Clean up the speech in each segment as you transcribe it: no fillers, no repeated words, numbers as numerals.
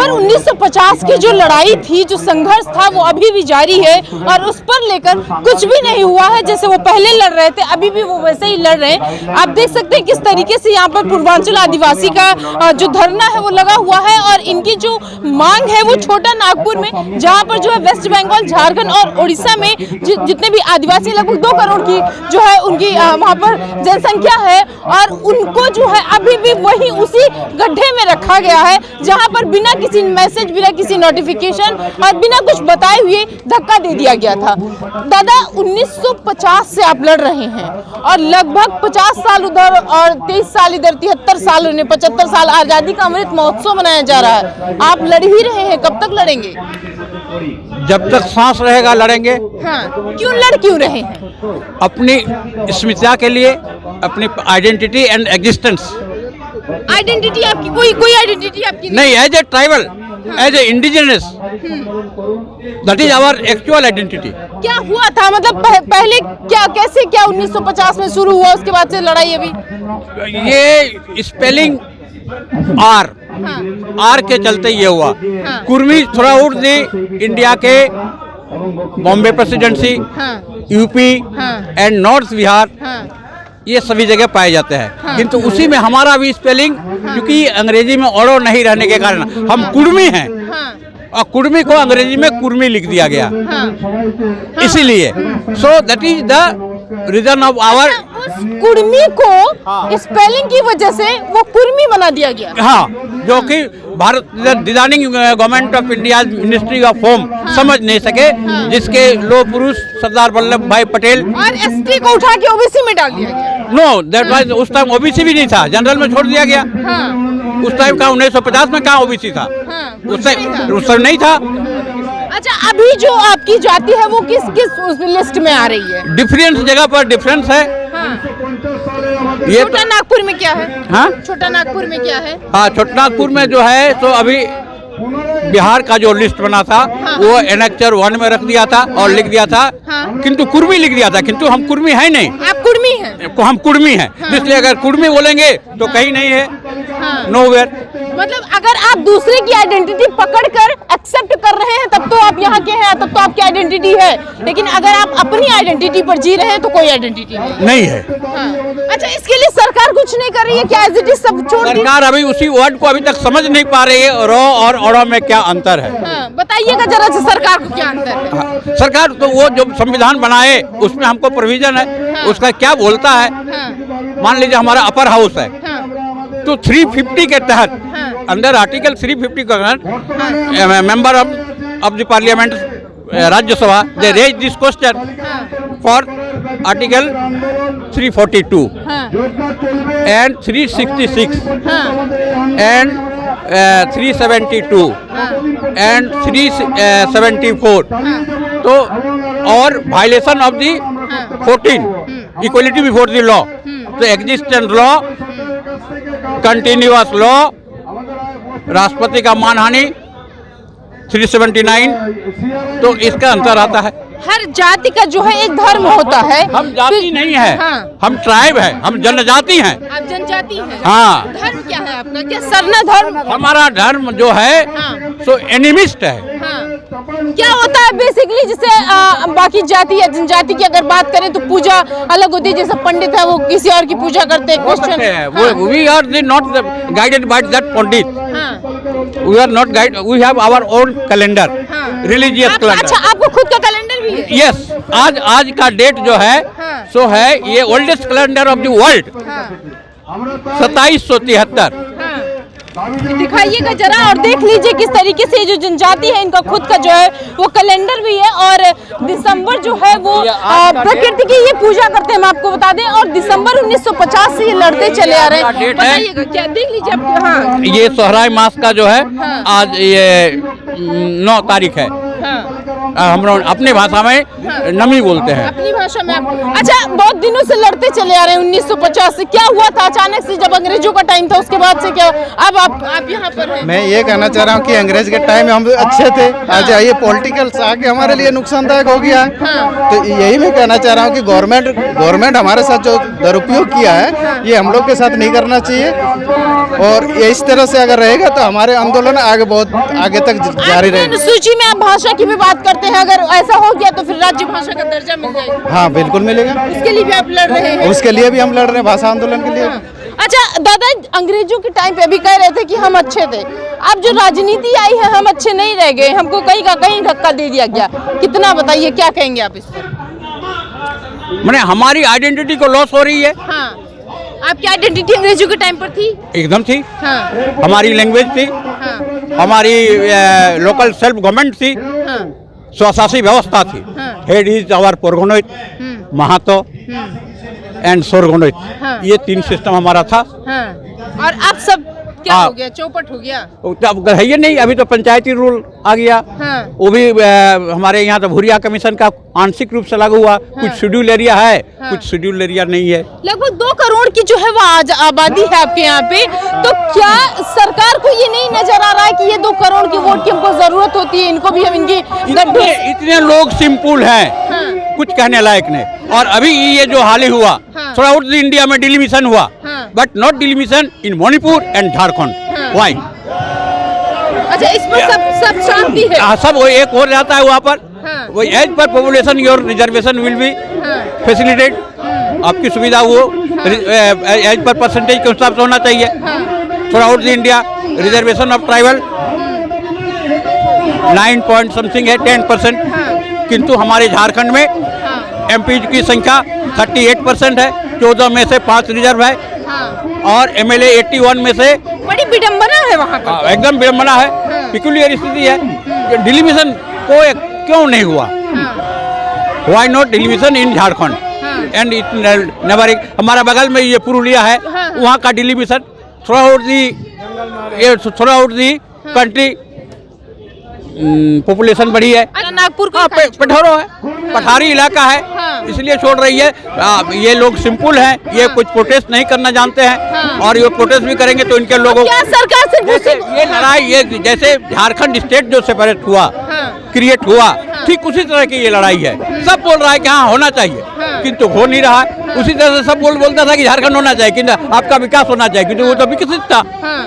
पर 1950 की जो लड़ाई थी, जो संघर्ष था, वो अभी भी जारी है और उस पर लेकर कुछ भी नहीं हुआ है। जैसे वो पहले लड़ रहे थे, अभी भी वो वैसे ही लड़ रहे हैं। आप देख सकते हैं किस तरीके से यहाँ पर पूर्वांचल आदिवासी का जो धरना है वो लगा हुआ है और इनकी जो मांग है वो छोटा नागपुर में, जहाँ पर जो है वेस्ट बंगाल, झारखंड और उड़ीसा में जितने भी आदिवासी, लगभग 2 करोड़ की जो है उनकी वहाँ पर जनसंख्या है और उनको जो है अभी भी वही उसी गड्ढे में रखा गया है, जहाँ पर बिना किसी मैसेज, बिना किसी नोटिफिकेशन और बिना कुछ बताए हुए धक्का दे दिया गया था। दादा, 1950 से आप लड़ रहे हैं और लगभग 50 साल उधर और 23 साल इधर, 73 साल, 75 साल आजादी का अमृत महोत्सव मनाया जा रहा है। आप लड़ ही रहे हैं, कब तक लड़ेंगे? जब तक सांस रहेगा लड़ेंगे। हाँ, क्यों रहे हैं? अपनी स्मिता के लिए, अपनी आइडेंटिटी एंड एग्जिस्टेंस। आइडेंटिटी आपकी कोई आइडेंटिटी आपकी नहीं, as a tribal, as a indigenous, that is our actual identity. क्या हुआ था, मतलब पहले क्या, कैसे, क्या 1950 में शुरू हुआ, उसके बाद से लड़ाई अभी? ये स्पेलिंग आर के चलते ये हुआ। कुर्मी थोड़ा उठ दी, इंडिया के Bombay presidency, UP and north Bihar, ये सभी जगह पाए जाते हैं। किंतु उसी में हमारा भी स्पेलिंग, क्योंकि अंग्रेजी में ओड़ो नहीं रहने के कारण हम कुर्मी हैं और कुर्मी को अंग्रेजी में कुर्मी लिख दिया गया, इसीलिए। So that is the reason of our. उस कुर्मी को स्पेलिंग की वजह से वो कुर्मी बना दिया गया। हाँ, जो कि Bharat designing government of India ministry of home समझ नहीं सके, जिसके लोह पुरुष सरदार वल्लभ भाई पटेल, और एसटी को उठा के ओबीसी में डाल दिया गया। नो, दैट वाज, उस टाइम ओबीसी भी नहीं था, जनरल में छोड़ दिया गया। उस टाइम का 1950 में कहाँ ओबीसी था? उस टाइम नहीं था। अच्छा, अभी जो आपकी जाति है वो किस उस लिस्ट में आ रही है? डिफरेंस जगह पर डिफरेंस है। ये छोटा नागपुर में क्या है? हाँ, छोटा नागपुर में क्या है? हाँ, छोटा नागपुर में जो है, तो अभी बिहार का जो लिस्ट बना था वो एनेक्चर 1 में रख दिया था और लिख दिया था, किंतु कुर्मी लिख दिया था, किंतु हम कुर्मी है नहीं। आप कुर्मी हैं? हम कुर्मी हैं, इसलिए अगर कुर्मी बोलेंगे तो कहीं नहीं है, नोवेयर। मतलब अगर आप दूसरे की आइडेंटिटी पकड़कर एक्सेप्ट कर रहे हैं तब तो आप यहाँ के हैं, तब तो आपकी आइडेंटिटी है, लेकिन अगर आप अपनी आइडेंटिटी पर जी रहे हैं तो कोई आइडेंटिटी नहीं है। अच्छा, इसके लिए सरकार कुछ नहीं कर रही है क्या? एज इट इज सब छोड़ दी? सरकार अभी उसी वर्ड को अभी तक समझ नहीं पा रही है, रो और ओड़ो में क्या अंतर है। बताइएगा जरा से, सरकार को क्या अंतर है? सरकार तो वो जो संविधान बनाए उसमें हमको प्रोविजन है, उसका क्या बोलता है। मान लीजिए हमारा अपर हाउस है, तो 350 के तहत, अंडर आर्टिकल 350 के तहत member of the parliament, Rajya Sabha, they raise this question for article 342 and 366 and 372 and 374, तो और violation of the 14 equality before the law, तो एग्जिस्टेंट लॉ, कंटिन्यूअस लॉ, राष्ट्रपति का मानहानि 379, तो इसका अंतर आता है। हर जाति का जो है एक धर्म होता है। हम जाति नहीं है, हम ट्राइब है, हम जनजाति हैं। आप जनजाति हैं? हाँ। धर्म क्या है आपका? क्या सरना धर्म? हमारा धर्म जो है सो एनिमिस्ट है। क्या होता है बेसिकली, जैसे बाकी जाति या जनजाति की अगर बात करें तो पूजा अलग होती है, जैसे पंडित है वो किसी और की पूजा करते हैं, question. We are not guided by that pandit, we are not guide, we have our own calendar, religious calendar. अच्छा, आपको खुद का कैलेंडर भी है? यस, आज का डेट जो है सो है ये oldest calendar of the world, 2773। दिखाइएगा जरा और देख लीजिए किस तरीके से जो जनजाति है इनका खुद का जो है वो कैलेंडर भी है, और दिसंबर जो है वो प्रकृति की ये पूजा करते हैं, हम आपको बता दें, और दिसंबर 1950 से ये लड़ते चले आ रहे हैं। बताइएगा, क्या देख लीजिए आप। हाँ, ये सोहराय मास का जो है आज ये 9 तारीख है। हम लोग अपनी भाषा में नमी बोलते हैं। अपनी भाषा में आप। अच्छा, बहुत दिनों से लड़ते चले आ रहे हैं 1950 से, क्या हुआ था अचानक से जब अंग्रेजों का टाइम था, उसके बाद से क्या अब आप यहाँ पर हैं? मैं ये कहना चाह रहा हूँ कि अंग्रेज के टाइम में हम अच्छे थे, आज ये पॉलिटिकल्स आके हमारे लिए नुकसानदायक हो गया है। तो यही मैं कहना चाह रहा हूँ कि गवर्नमेंट हमारे साथ जो दुरुपयोग किया है ये हम लोग के साथ नहीं करना चाहिए, और ये इस तरह से अगर रहेगा तो हमारे आंदोलन आगे बहुत आगे तक जारी रहेगा। सूची में आप भाषा की भी बात करते हैं, अगर ऐसा हो गया तो फिर राज्य भाषा का दर्जा मिल जाएगा? हाँ बिल्कुल मिलेगा, उसके लिए भी आप लड़ रहे हैं? उसके लिए भी हम लड़ रहे हैं, भाषा आंदोलन के लिए। अच्छा दादा, अंग्रेजों के टाइम पे अभी कह रहे थे कि हम अच्छे थे, अब जो राजनीति आई है हम अच्छे नहीं रह गए, हमको कहीं का कहीं धक्का दे दिया गया, कितना बताइए, क्या कहेंगे आप इस पर? मैंने हमारी आइडेंटिटी को लॉस हो रही है। हाँ, आपकी आइडेंटिटी अंग्रेजों के टाइम पर थी? एकदम थी। हाँ, हमारी लैंग्वेज थी, हाँ, हमारी लोकल सेल्फ गवर्नमेंट थी, हाँ, स्वशासी व्यवस्था थी। हाँ। Head is our purohit, Mahato and सोरगुणित, हाँ। ये 3 सिस्टम हमारा था। हाँ। और अब सब क्या हाँ। हो गया, चौपट हो गया? अब है ये नहीं, अभी तो पंचायती रूल आ गया। हाँ। वो भी हमारे यहाँ तो भूरिया कमीशन का आंशिक रूप से लागू हुआ। कुछ शेड्यूल एरिया है, हाँ। कुछ शेड्यूल एरिया नहीं है। लगभग 2 करोड़ की जो है वो आज आबादी है आपके यहाँ पे, तो क्या सरकार को ये नहीं नजर आ रहा है कि ये 2 करोड़ की वोट की हमको जरूरत होती है, इनको भी हम इनकी इतने लोग सिंपल हैं, हाँ। कुछ कहने लायक नहीं। और अभी ये जो हाल ही हुआ, हाँ। थ्रू आउट द इंडिया में डिलिमिशन हुआ, हाँ। But not delimitation in Manipur and Jharkhand. हाँ। व्हाई? अच्छा, इस पर सब शांति है? सब वो एक हो जाता है वहाँ पर। हाँ। वो as per population your reservation will be हाँ। फैसिलिटेड। आपकी सुविधा वो एज पर परसेंटेज के हिसाब से होना चाहिए। Through out the India reservation of tribal 9 point something है, 10%। किंतु हमारे झारखंड में एमपी की संख्या 38% है, 14 में से 5 रिजर्व है, और एमएलए 81 में से। बड़ी विडम्बना है वहाँ पर। एकदम विडम्बना है, पिकुलियर स्थिति है। डिलिमिशन को क्यों नहीं हुआ? Why not delimitation in Jharkhand and it never. हमारा बगल में ये पुरुलिया है, वहाँ का delimitation throughout the country population बढ़ी है। नागपुर का पठारो है, पठारी इलाका है, इसलिए छोड़ रही है। ये लोग सिंपल हैं, ये कुछ प्रोटेस्ट नहीं करना जानते हैं, और ये प्रोटेस्ट भी करेंगे तो इनके लोगों क्या सरकार से जैसे ये लड़ाई, ये जैसे झारखंड स्टेट जो सेपरेट हुआ, क्रिएट हुआ, ठीक उसी तरह की ये लड़ाई है। सब बोल रहा है कि हाँ होना चाहिए, किंतु हो नहीं रहा है। उसी तरह से सब बोलता था कि झारखंड होना चाहिए, किंतु आपका विकास होना चाहिए, किंतु वो तो विकसित था,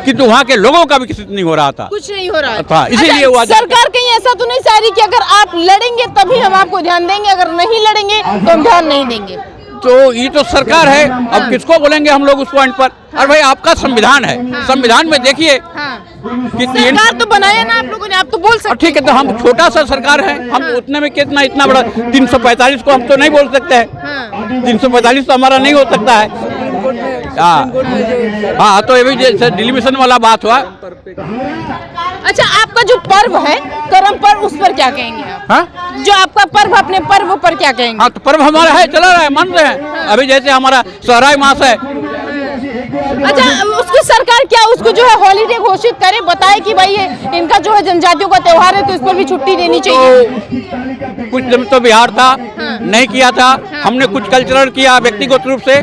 किंतु वहाँ के लोगों का विकसित नहीं हो रहा था, कुछ नहीं हो रहा था। इसीलिए हुआ। सरकार कहीं ऐसा तो नहीं चाह रही कि अगर आप लड़ेंगे तभी हम आपको ध्यान देंगे, अगर नहीं लड़ेंगे तो हम ध्यान नहीं देंगे? तो ये तो सरकार है, अब किसको बोलेंगे हम लोग उस पॉइंट पर? और भाई आपका संविधान है, संविधान में देखिए कि सरकार तो बनाया ना आप लोगों ने, आप तो बोल सकते। ठीक है, तो हम छोटा सा सरकार है, हम उतने में कितना इतना बड़ा 345 को हम तो नहीं बोल सकते हैं। 345 तो हमारा नहीं हो सकता है। हाँ, तो ये भी जैसे डिलिमिशन वाला बात हुआ। अच्छा, आपका जो पर्व है करम पर्व, उस पर क्या कहेंगे आप? हाँ? जो आपका पर्व, अपने पर्व पर क्या कहेंगे? हाँ, तो पर्व हमारा है, चला रहा है, मान रहे हैं। अभी जैसे हमारा सोहराय मास है। अच्छा, उसकी सरकार क्या उसको जो है हॉलीडे घोषित करे, बताए कि भाई ये इनका जो है जनजातियों का त्योहार है तो इस पर भी छुट्टी देनी चाहिए? कुछ दिन तो बिहार था, नहीं किया था। हमने कुछ कल्चरल किया व्यक्तिगत रूप से।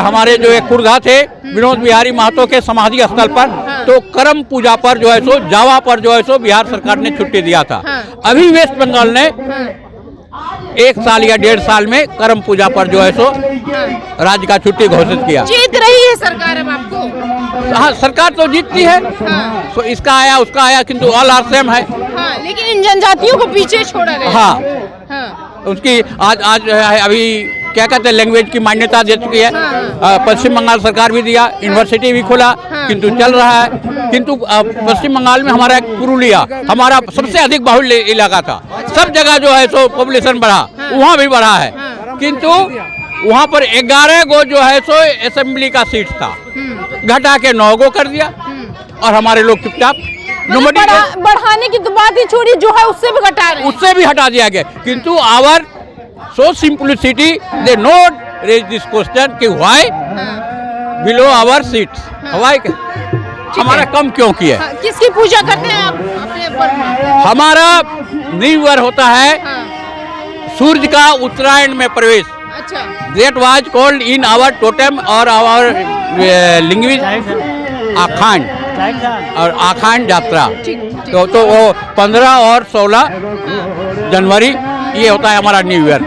हमारे जो एक कुर्धा थे विनोद बिहारी महतो के समाधि स्थल पर, तो करम पूजा पर जो है सो, जावा पर जो है सो बिहार सरकार ने छुट्टी दिया था। अभी वेस्ट बंगाल ने 1 साल या 1.5 साल में करम पूजा पर जो है सो राज्य का छुट्टी घोषित किया। जीत रही है सरकार अब आपको? हाँ, सरकार तो जीतती है। तो इसका आया उसका आया, किंतु ऑल आर सेम है। हाँ, लेकिन इन जनजातियों को पीछे छोड़ा गया। हाँ, उसकी आज अभी क्या कहते हैं, लैंग्वेज की मान्यता दे चुकी है। पश्चिम बंगाल सरकार भी दिया, यूनिवर्सिटी भी खोला, किंतु चल रहा है। किंतु पश्चिम बंगाल में हमारा एक पुरुलिया हमारा सबसे अधिक बाहुल्य इलाका था। सब जगह जो है सो पॉपुलेशन बढ़ा, वहाँ भी बढ़ा है, किंतु वहाँ पर 11 गो जो है सो असेंबली का सीट था, घटा के 9 गो कर दिया, और हमारे लोग चुपचाप बढ़ाने की तो बात ही छोड़ी, जो है उससे भी घटा रहे हैं। उससे भी हटा दिया गया। किंतु our so simplicity they not raise this question कि why below our seats, why हमारा कम क्यों किया? किसकी पूजा करते हैं आप अपने पर्व में? हमारा न्यू ईयर होता है सूर्य का उत्तरायण में प्रवेश। अच्छा। That was called in our totem और our language आखान और आखान यात्रा। तो वो 15 और 16 जनवरी ये होता है हमारा न्यू ईयर।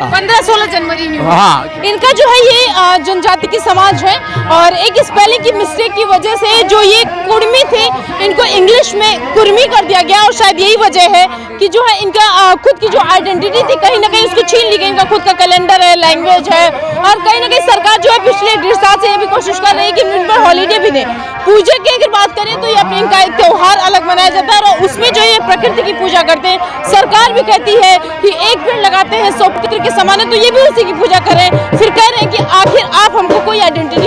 15-16 जनवरी न्यू ईयर। हाँ। इनका जो है ये जनजाति की समाज है और एक स्पेलिंग की मिस्टेक की वजह से जो ये कुर्मी थे इनको इंग्लिश में कुर्मी कर दिया गया और शायद यही वजह है कि जो है इनका खुद की जो आइडेंटिटी थी कहीं ना कहीं उसको छीन ली गई। इनका खुद का कैलेंडर है, लैंग्वेज है और कहीं ना कहीं सरकार जो है पिछले 1.5 साल से ये भी कोशिश कर रही है कि इन पर हॉलीडे भी दें। पूजा की अगर बात करें तो ये अपने इनका एक त्योहार अलग मनाया जाता है और उसमें जो ये प्रकृति की पूजा करते हैं। सरकार भी कहती है कि एक पेड़ लगाते हैं 100 पुत्र के समान है, तो ये भी उसी की पूजा करें। फिर कह रहे हैं कि आखिर आप हमको कोई आइडेंटिटी